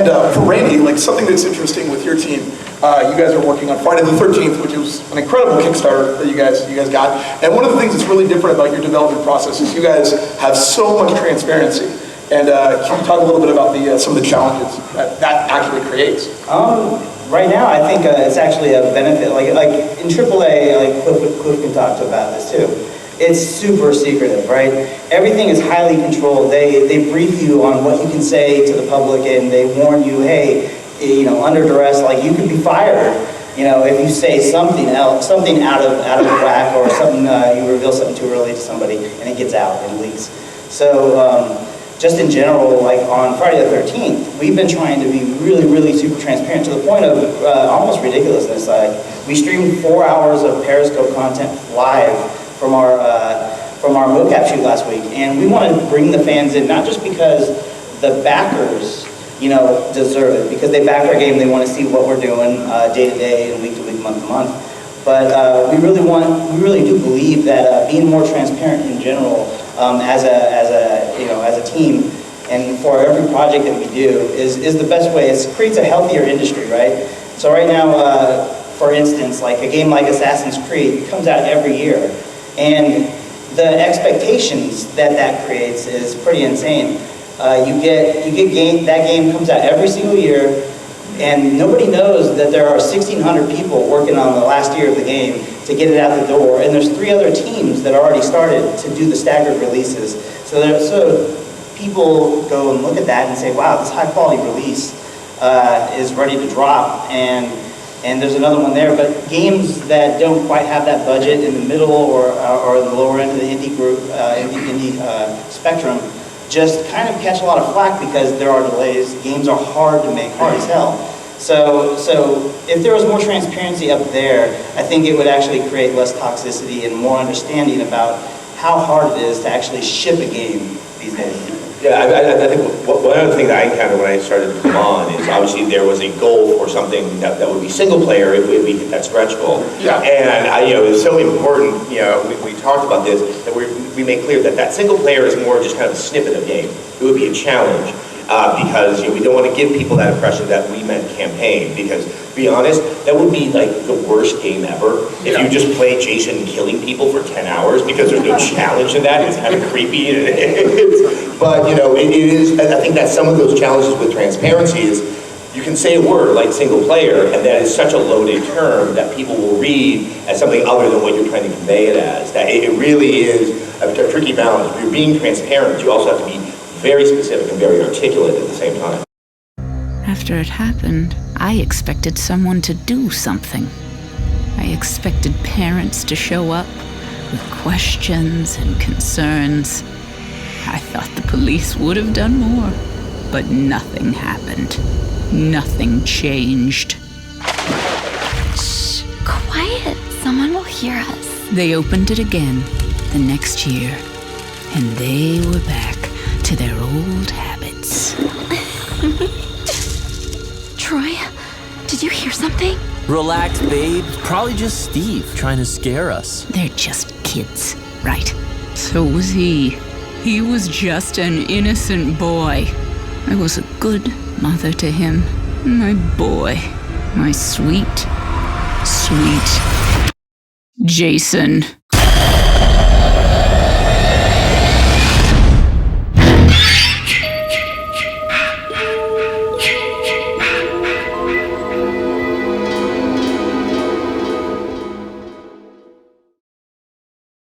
And for Randy, like something that's interesting with your team, you guys are working on Friday the 13th, which was an incredible Kickstarter that you guys got. And one of the things that's really different about your development process is you guys have so much transparency. And can you talk a little bit about some of the challenges that actually creates? Right now, I think it's actually a benefit. Like in AAA, like Cliff can talk about this too. It's super secretive, right? Everything is highly controlled. They brief you on what you can say to the public, and they warn you, hey, under duress, like you could be fired. If you say something else, something out of whack, or something you reveal something too early to somebody, and it gets out and leaks. So. Just in general, like on Friday the 13th, we've been trying to be really, really super transparent to the point of almost ridiculousness. Like we streamed 4 hours of Periscope content live from our mocap shoot last week, and we want to bring the fans in, not just because the backers, deserve it, because they back our game, they want to see what we're doing day to day and week to week, month to month. But we really do believe that being more transparent in general as a team and for every project that we do is the best way. It creates a healthier industry, right? So right now, for instance, like a game like Assassin's Creed comes out every year, and the expectations that creates is pretty insane. That game comes out every single year, and nobody knows that there are 1,600 people working on the last year of the game to get it out the door, and there's 3 other teams that already started to do the staggered releases. So people go and look at that and say, wow, this high quality release is ready to drop, and there's another one there. But games that don't quite have that budget in the middle or in the lower end of the indie group, indie spectrum, just kind of catch a lot of flack because there are delays. Games are hard to make, hard as hell. So if there was more transparency up there, I think it would actually create less toxicity and more understanding about how hard it is to actually ship a game these days. Yeah, I think one other thing that I encountered when I started to come on is obviously there was a goal for something that would be single player if we hit that stretch goal. Yeah. And it's so important. We talked about this, that we make clear that single player is more just kind of a snippet of game. It would be a challenge because we don't want to give people that impression that we meant campaign. Because to be honest, that would be like the worst game ever. If you just play Jason killing people for 10 hours because there's no challenge in that. It's kind of creepy. But it is. I think that some of those challenges with transparency is you can say a word like single player, and that is such a loaded term that people will read as something other than what you're trying to convey it as. That it really is a tricky balance. If you're being transparent, you also have to be very specific and very articulate at the same time. After it happened, I expected someone to do something. I expected parents to show up with questions and concerns. I thought the police would have done more, but nothing happened. Nothing changed. Shh, quiet. Someone will hear us. They opened it again the next year, and they were back to their old habits. Troy, did you hear something? Relax, babe. Probably just Steve trying to scare us. They're just kids, right? So was he. He was just an innocent boy. I was a good mother to him. My boy. My sweet, sweet Jason.